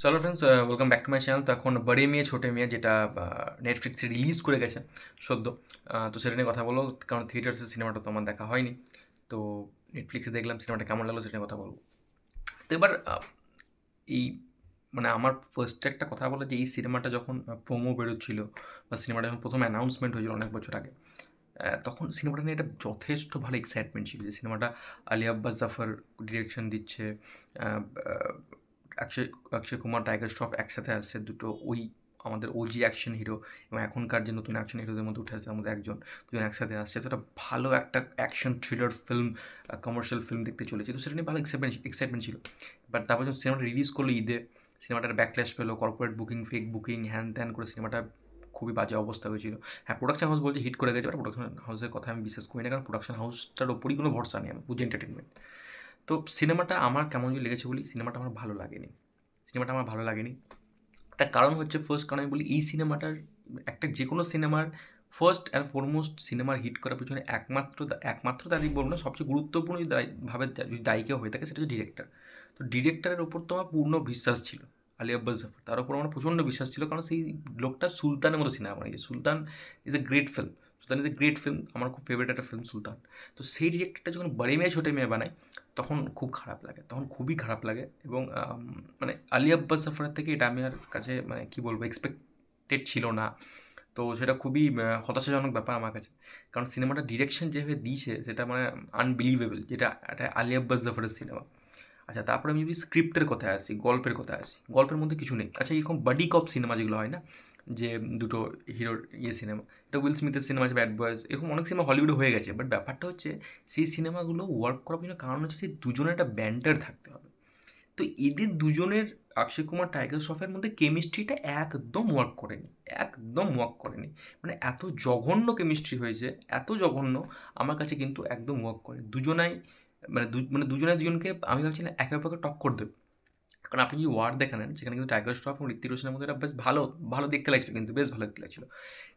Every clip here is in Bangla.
চলো friends, welcome back to my channel. তো এখন বড়ে মেয়ে ছোটে মেয়ে যেটা নেটফ্লিক্সে রিলিজ করে গেছে সদ্য। তো সেটা নিয়ে কথা বলো, কারণ থিয়েটার্সের সিনেমাটা তো আমার দেখা হয়নি। তো নেটফ্লিক্সে দেখলাম সিনেমাটা কেমন লাগলো সেটা নিয়ে কথা বলবো। তো এবার এই মানে আমার ফার্স্টে একটা কথা বলো যে এই সিনেমাটা যখন প্রোমো বেরোচ্ছিল বা সিনেমাটা যখন প্রথম অ্যানাউন্সমেন্ট হয়েছিল অনেক বছর আগে, তখন সিনেমাটা নিয়ে একটা যথেষ্ট ভালো এক্সাইটমেন্ট ছিল যে সিনেমাটা আলী আব্বাস জাফর ডিরেকশন দিচ্ছে। আহ, আহ, অক্ষয় অক্ষয় কুমার, টাইগার শ্রফ একসাথে আসছে দুটো, ওই আমাদের ওজি অ্যাকশন হিরো এবং এখনকার যে নতুন অ্যাকশন হিরোদের মধ্যে উঠে আসছে আমাদের একজন দুজন একসাথে আসছে। তো একটা ভালো একটা action thriller film, commercial film দেখতে চলেছি। তো সেটা নিয়ে ভালো এক্সাইটমেন্ট ছিল। বাট তারপর যখন সিনেমাটা রিলিজ করলো ঈদে, সিনেমাটার ব্যাকল্যাশ পেলো, কর্পোরেট বুকিং, ফেক বুকিং, হ্যান ত্যান করে সিনেমাটা খুবই বাজে অবস্থা হয়েছিল। হ্যাঁ, প্রোডাকশন হাউস বলছে হিট করে গেছে, বাট প্রোডাকশন হাউসের কথা আমি বিশ্বাস করি না, কারণ প্রোডাকশন হাউসটার ওপরই কোনো ভরসা নেই। আমি বুঝি এন্টারটেনমেন্ট। তো সিনেমাটা আমার কেমন যে লেগেছে বলি, সিনেমাটা আমার ভালো লাগেনি। সিনেমাটা আমার ভালো লাগেনি, তার কারণ হচ্ছে, ফার্স্ট কারণ আমি বলি, এই সিনেমাটার একটা যে কোনো সিনেমার ফার্স্ট অ্যান্ড ফরমোস্ট সিনেমার হিট করার পিছনে একমাত্র দায়ী বলবো না, সবচেয়ে গুরুত্বপূর্ণ যদি ভাবে যদি দায়ী কেউ হয়ে থাকে সেটা হচ্ছে ডিরেক্টর। তো ডিরেক্টরের ওপর তো আমার পূর্ণ বিশ্বাস ছিল। আলী আব্বাস জাফর, তার উপর আমার প্রচণ্ড বিশ্বাস ছিল, কারণ সেই লোকটা সুলতানের মতো সিনেমা বানিয়েছে। Sultan is a great film. Sultan is a great film, আমার খুব ফেভারিট একটা ফিল্ম সুলতান। তো সেই ডিরেক্টরটা যখন বড়ে মেয়ে ছোটে মেয়ে বানায়, তখন খুব খারাপ লাগে, তখন খুবই খারাপ লাগে। এবং মানে আলী আব্বাস জাফরের থেকে এটা আমি আর কাছে মানে কী বলবো, এক্সপেক্টেড ছিল না। তো সেটা খুবই হতাশাজনক ব্যাপার আমার কাছে, কারণ সিনেমাটা ডিরেকশন যেভাবে দিয়েছে সেটা মানে আনবিলিভেবল, যেটা একটা আলী আব্বাস জাফরের সিনেমা। আচ্ছা, তারপরে আমি যদি স্ক্রিপ্টের কথায় আসি, গল্পের কথায় আসি, গল্পের মধ্যে কিছু নেই। আচ্ছা, এরকম বাডি কপ সিনেমা যেগুলো হয় না, যে দুটো হিরোর সিনেমা, এটা উইল স্মিথের সিনেমা আছে, ব্যাড বয়েজ, এরকম অনেক সিনেমা হলিউডে হয়ে গেছে। বাট ব্যাপারটা হচ্ছে, সেই সিনেমাগুলো ওয়ার্ক করার জন্য কারণ হচ্ছে সেই দুজনের একটা ব্যান্টার থাকতে হবে। তো এদের দুজনের, অক্ষয় কুমার টাইগার শ্রফের মধ্যে কেমিস্ট্রিটা একদম ওয়ার্ক করেনি, একদম ওয়ার্ক করেনি। মানে এত জঘন্য কেমিস্ট্রি হয়েছে, এত জঘন্য, আমার কাছে কিন্তু একদম ওয়ার্ক করে দুজনাই। মানে দুজনে দুজনকে আমি ভাবছি না একে অপরকে টক্কর দেবে। কারণ আপনি যদি ওয়ার দেখে নেন, সেখানে কিন্তু টাইগার শ্রফ এবং ঋত্বিক রোশনের মধ্যে একটা বেশ ভালো ভালো দেখতে লাগছিল, কিন্তু বেশ ভালো দেখতে লাগছিল।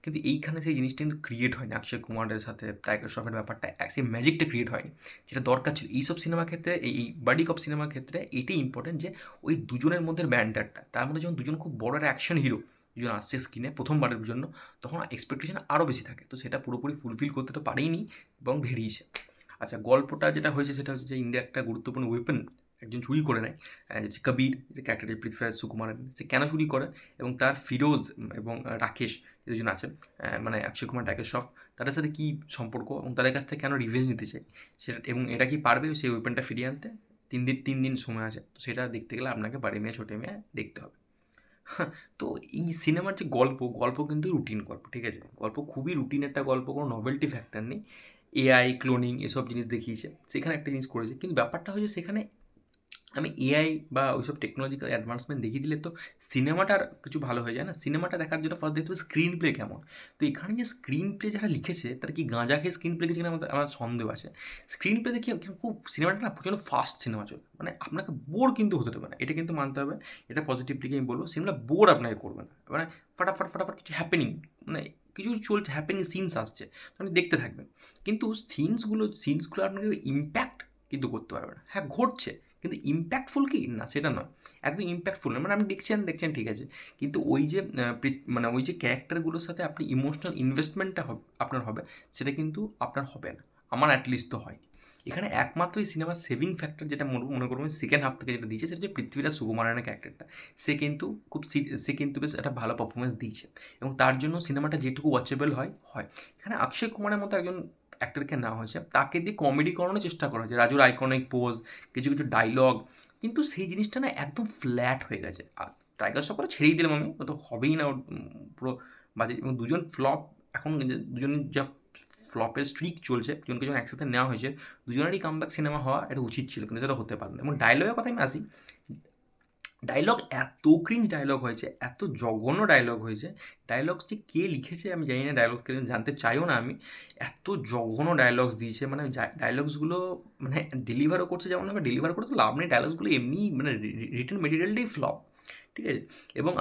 কিন্তু এইখানে সেই জিনিসটা কিন্তু ক্রিয়েট হয়নি, অক্ষয় কুমারের সাথে টাইগার শ্রফের ব্যাপারটা, সেই ম্যাজিকটা ক্রিয়েট হয়নি, যেটা দরকার ছিল এইসব সিনেমার ক্ষেত্রে। এই বাডি কপ সিনেমার ক্ষেত্রে এটাই ইম্পর্টেন্ট, যে ওই দুজনের মধ্যে ব্যান্ডারটা, তার মধ্যে যখন দুজন খুব বড় একটা অ্যাকশন হিরো দুজন আসছে স্ক্রিনে প্রথমবারের জন্য, তখন এক্সপেকটেশন আরও বেশি থাকে। তো সেটা পুরোপুরি ফুলফিল করতে তো পারেইনি এবং ধেরিয়েছে। আচ্ছা, গল্পটা যেটা হয়েছে সেটা হচ্ছে যে ইন্ডিয়া একটা গুরুত্বপূর্ণ ওয়েপন একজন চুরি করে নেয়। যে কবির, যে ক্যারেক্টার পৃথ্বীরাজ সুকুমারের, সে কেন চুরি করে, এবং তার ফিরোজ এবং রাকেশ যে দুজন আছে, মানে অক্ষয় কুমার, টাইগার শ্রফ, তাদের সাথে কী সম্পর্ক এবং তাদের কাছ থেকে কেন রিভেঞ্জ নিতে চাই সেটা, এবং এটা কি পারবে সেই ওয়েপনটা ফিরিয়ে আনতে। 3 দিন সময় আছে, তো সেটা দেখতে গেলে আপনাকে বাড়ি মেয়ে ছোটে মেয়ে দেখতে হবে। তো এই সিনেমার যে গল্প, গল্প কিন্তু রুটিন গল্প, ঠিক আছে, গল্প খুবই রুটিন একটা গল্প, কোনো নভেলটি ফ্যাক্টর নেই। এআই ক্লোনিং এসব জিনিস দেখিয়েছে, সেখানে একটা জিনিস করেছে, কিন্তু ব্যাপারটা হচ্ছে সেখানে আমি এআই বা ওইসব টেকনোলজিক্যাল অ্যাডভান্সমেন্ট দেখিয়ে দিলে তো সিনেমাটার কিছু ভালো হয়ে যায় না। সিনেমাটা দেখার জন্য ফার্স্ট দেখতে হবে স্ক্রিন প্লে কেমন। তো এখানে যে স্ক্রিন প্লে যারা লিখেছে, তারা কি গাঁজা খেয়ে স্ক্রিন প্লে লিখেছে কিনা আমার সন্দেহ আছে। স্ক্রিন প্লে দেখি খুব সিনেমাটা না প্রচণ্ড ফাস্ট সিনেমা চলে, মানে আপনাকে বোর কিন্তু হতে দেবে না, এটা কিন্তু মানতে হবে। এটা পজিটিভ দিকে আমি বলবো, সিনেমাটা বোর আপনাকে করবে না, মানে ফটাফট ফটাফট কিছু হ্যাপেনিং, মানে কিছু চলছে, হ্যাপেনিং সিনস আসছে, তো আপনি দেখতে থাকবেন। কিন্তু সিনসগুলো আপনাকে ইম্প্যাক্ট কিন্তু করতে পারবে না। হ্যাঁ, ঘটছে, কিন্তু ইম্প্যাক্টফুল কি না সেটা নয়, একদম ইম্প্যাক্টফুল না। মানে আপনি দেখছেন দেখছেন ঠিক আছে, কিন্তু ওই যে মানে ওই যে ক্যারেক্টারগুলোর সাথে আপনি ইমোশনাল ইনভেস্টমেন্টটা আপনার হবে, সেটা কিন্তু আপনার হবে না, আমার অ্যাটলিস্ট তো হয়। এখানে একমাত্র এই সিনেমার সেভিং ফ্যাক্টর যেটা মনে করবো সেকেন্ড হাফ থেকে যেটা দিয়েছে, সেটা হচ্ছে পৃথ্বীরাজ সুকুমারনের ক্যারেক্টারটা। সে কিন্তু বেশ একটা ভালো পারফরমেন্স দিয়েছে, এবং তার জন্য সিনেমাটা যেটুকু ওয়াচেবল হয় হয়। এখানে অক্ষয় কুমারের মতো একজন অ্যাক্টরকে নেওয়া হয়েছে, তাকে দিয়ে কমেডি করানোর চেষ্টা করা হয়েছে, রাজুর আইকনিক পোজ, কিছু কিছু ডায়লগ, কিন্তু সেই জিনিসটা না একদম ফ্ল্যাট হয়ে গেছে। আর টাইগার শ্রফ করে ছেড়েই দিলাম আমি, ও তো হবেই না, ওর পুরো বাজে। এবং দুজন ফ্লপ, এখন দুজন যা ফ্লপের স্ট্রিক চলছে, দুজনকে যখন একসাথে নেওয়া হয়েছে, দুজনেরই কামব্যাক সিনেমা হওয়া এটা উচিত ছিল, কিন্তু সেটা হতে পারে না। এবং ডায়লগের কথায় আমি আসি, ডায়লগ এত ক্রিঞ্জ ডায়লগ হয়েছে, এত জঘন্য ডায়লগ হয়েছে। ডায়লগস যে কে লিখেছে আমি জানি না, ডায়লগ কে জানতে চাইও না আমি। এত জঘন্য ডায়লগস দিয়েছে, মানে ডায়লগসগুলো মানে ডেলিভারও করছে যেমন হবে, ডেলিভার করে তো লাভ নেই, ডায়লগসগুলো এমনি মানে রিটেন মেটেরিয়ালটাই ফ্লপ। ঠিক আছে। এবং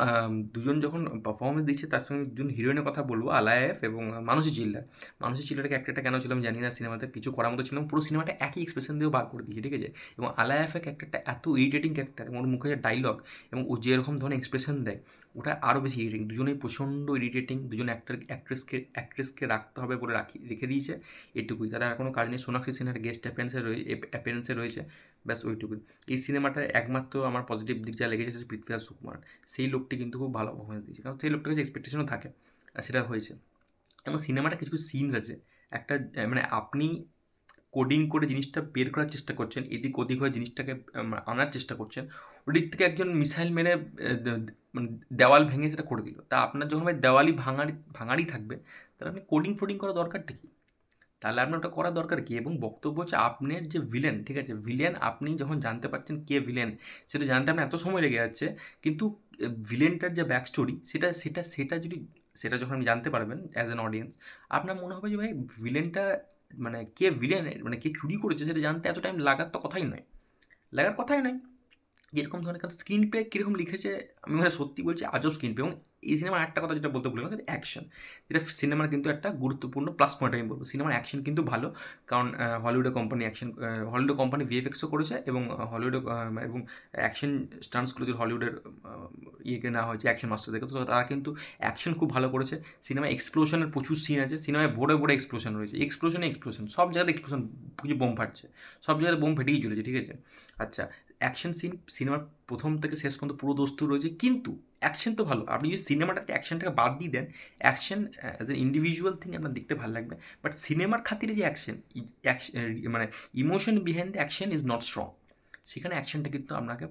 দুজন যখন পারফরমেন্স দিচ্ছে তার সঙ্গে দুজন হিরোইনের কথা বলবো, আলায়েফ এবং মানসী চিল্লার। মানসী চিল্লারকে ক্যারেক্টারটা কেন ছিল আমি জানি না, সিনেমাতে কিছু করার মতো ছিল না, পুরো সিনেমাটা একই এক্সপ্রেশন দিয়েও বার করে দিয়েছে, ঠিক আছে। এবং আলায়েফের ক্যারেক্টারটা এত ইরিটেটিং ক্যারেক্টার, এবং ওর মুখে যে ডায়লগ এবং ও যেরকম ধরনের এক্সপ্রেশন দেয় ওটা আরও বেশি ইরিটেটিং। দুজনেই প্রচণ্ড ইরিটেটিং, দুজন অ্যাক্ট্রেসকে রাখতে হবে বলে রেখে দিয়েছে, এটুকুই। তারা আর কোনো কাজ নেই। সোনাক্ষী সিনহার গেস্ট অ্যাপিয়ারেন্সে রয়েছে, ব্যাস ওইটুকুই। এই সিনেমাটার একমাত্র আমার পজিটিভ দিক যা লেগেছে সেটা পৃথ্বীরাজ সুকুমার। সেই লোকটি কিন্তু খুব ভালো পারফরমেন্স দিয়েছে, কারণ সেই লোকটার কাছে এক্সপেকটেশনও থাকে, আর সেটা হয়েছে। এবং সিনেমাটা কিছু কিছু সিনস আছে, একটা মানে আপনি কোডিং করে জিনিসটা বের করার চেষ্টা করছেন, এদিক ওদিক হয়ে জিনিসটাকে আনার চেষ্টা করছেন, ওদিক থেকে একজন মিসাইল মেরে মানে দেওয়াল ভেঙে সেটা করে দিল। তা আপনার যখন ভাই দেওয়ালই ভাঙারই থাকবে, তাহলে আপনি কোডিং ফোডিং করার দরকারটা কি? তাহলে আপনার ওটা করার দরকার কী? এবং বক্তব্য হচ্ছে আপনার যে ভিলেন, ঠিক আছে, ভিলেন আপনি যখন জানতে পারছেন কে ভিলেন, সেটা জানতে আপনার এত সময় লেগে যাচ্ছে, কিন্তু ভিলেনটার যে ব্যাক স্টোরি সেটা সেটা সেটা যদি সেটা যখন আপনি জানতে পারবেন অ্যাজ অ্যান অডিয়েন্স, আপনার মনে হবে যে ভাই ভিলেনটা মানে কে ভিলেন, মানে কে চুরি করেছে সেটা জানতে এত টাইম লাগার তো কথাই নয়, লাগার কথাই নয়। এরকম ধরনের কাজ স্ক্রিন প্লে কীরকম লিখেছে, আমি মানে সত্যি বলছি আজব স্ক্রিন প্লে। এবং এই সিনেমার একটা কথা যেটা বলতে ভুলে গেলাম, অ্যাকশন, যেটা সিনেমার কিন্তু একটা গুরুত্বপূর্ণ প্লাস পয়েন্ট আমি বলবো। সিনেমার অ্যাকশন কিন্তু ভালো, কারণ হলিউডের কোম্পানি ভিএফএক্সও করেছে, এবং এবং অ্যাকশন স্টান্টস করেছে হলিউডের ইয়েকে নেওয়া হয়েছে অ্যাকশন মাস্টার থেকে, তো তারা কিন্তু অ্যাকশন খুব ভালো করেছে। সিনেমায় এক্সপ্লোশনের প্রচুর সিন আছে, সিনেমায় ভোরে ভোরে এক্সপ্লোশন রয়েছে, এক্সপ্লোশন সব জায়গাতে এক্সপ্লোশন, কিছু বোম ফাটছে, সব জায়গায় বোম ফেটেই চলেছে, ঠিক আছে। আচ্ছা, অ্যাকশন সিন সিনেমার প্রথম থেকে শেষ পর্যন্ত পুরো দোস্ত রয়েছে, কিন্তু অ্যাকশন তো ভালো। আপনি যদি সিনেমাটাকে অ্যাকশনটাকে বাদ দিয়ে দেন, action as an individual thing আপনার দেখতে ভালো লাগবে, বাট সিনেমার খাতিরে যে অ্যাকশন, মানে emotion behind the action is not strong. সেখানে অ্যাকশনটা কিন্তু আপনাকে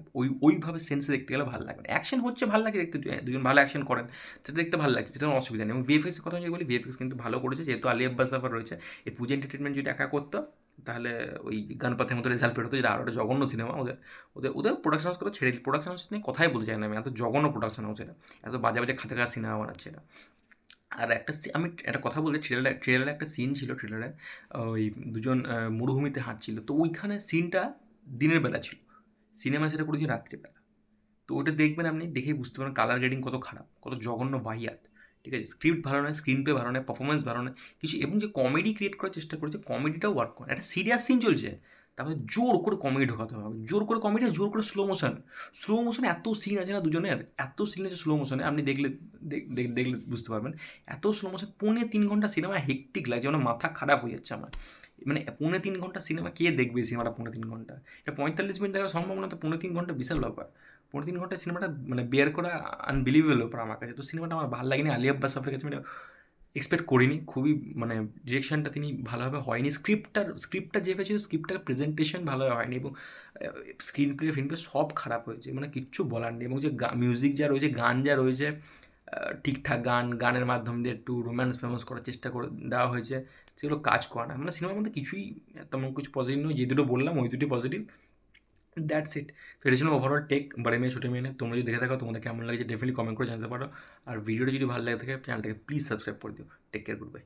ওইভাবে সেন্সে দেখতে গেলে ভালো লাগবে না। অ্যাকশন হচ্ছে ভালো লাগে দেখতে, দুজন ভালো অ্যাকশন করেন, সেটা দেখতে ভালো লাগছে, সেটা কোনো অসুবিধা নেই। এবং ভিএফএক্সের কথা যদি বলি, ভিএফএক্স কিন্তু ভালো করেছে, যেহেতু আলী আব্বাস জাফর রয়েছে। এই পূজা এন্টারটেনমেন্ট যদি একা করতো তাহলে ওই গানপাতের মতো রেজাল্ট বেরোতো, যেটা আরও একটা জঘন্য সিনেমা। ওদের ওদের ওদের প্রোডাকশন হাউস কথা ছেড়ে দিই, প্রোডাকশন হাউস নিয়ে কথাই বলতে চাই না আমি, এত জঘন্য প্রোডাকশন হাউস এটা, এত বাজে বাজে খাতে খাওয়া সিনেমা বানাচ্ছে এটা। আর আমি একটা কথা বলতে, ট্রেলারে একটা সিন ছিল, ট্রেলারে ওই দুজন মরুভূমিতে হাঁটছিল, তো ওইখানে সিনটা দিনের বেলা ছিল, সিনেমা সেটা করেছে রাত্রিবেলা। তো ওটা দেখবেন, আপনি দেখেই বুঝতে পারেন কালার গ্রেডিং কত খারাপ, কত জঘন্য বাহিয়াত, ঠিক আছে। স্ক্রিপ্ট ভালো নয়, স্ক্রিন প্লে ভালো নয়, পারফরমেন্স ভালো নয় কিছু, এবং যে কমেডি ক্রিয়েট করার চেষ্টা করেছে কমেডিটাও ওয়ার্ক করে। একটা সিরিয়াস সিন চলছে, তারপরে জোর করে কমেডি ঢোকাতে হবে, জোর করে কমেডি, জোর করে স্লো মোশন এত সিন আছে না দুজনের, এত সিন আছে স্লো মোশনে, আপনি দেখলে দেখলে বুঝতে পারবেন। এত স্লো মোশন, 3.5 ঘন্টা সিনেমা হেক্টিক লাগছে, মানে মাথা খারাপ হয়ে যাচ্ছে আমার। মানে 3.5 ঘন্টা সিনেমা কে দেখবে? সিনেমাটা 3.5 ঘন্টা, এটা 45 মিনিট দেখা সম্ভব না, তো 3.5 ঘন্টা বিশাল ব্যাপার। 3.5 ঘন্টা সিনেমাটা মানে বের করা আনবিলিভেবল ব্যাপার আমার কাছে। তো সিনেমাটা আমার ভালো লাগেনি, আলী আব্বাস সাফের কাছে আমি এক্সপেক্ট করিনি, খুবই মানে ডিরেকশনটা তিনি ভালোভাবে হয়নি, স্ক্রিপ্টটা যেভাবে ছিল স্ক্রিপ্টটার প্রেজেন্টেশন ভালোভাবে হয়নি, এবং স্ক্রিন প্লে সব খারাপ হয়েছে, মানে কিচ্ছু বলার নেই। এবং যে মিউজিক যা রয়েছে, গান যা রয়েছে, ঠিকঠাক গানের মাধ্যম দিয়ে একটু রোম্যান্স ফেমাস করার চেষ্টা করে দেওয়া হয়েছে, সেগুলো কাজ করে না। মানে সিনেমার মধ্যে কিছুই তেমন কিছু পজিটিভ নয়, যে দুটো বললাম ওই দুটি পজিটিভ, দ্যাটস ইট। তো এটা ছিল ওভারঅল টেক বড়ে মেয়ে ছোটো মেয়ে। তোমরা যদি দেখে থাকো, তোমাদের কেমন লাগছে ডেফিনেটলি কমেন্ট করে জানাতে পারো। আর ভিডিওটা যদি ভালো লাগে থাকে চ্যানেলটাকে প্লিজ সাবস্ক্রাইব করে দিও। Take care, good by.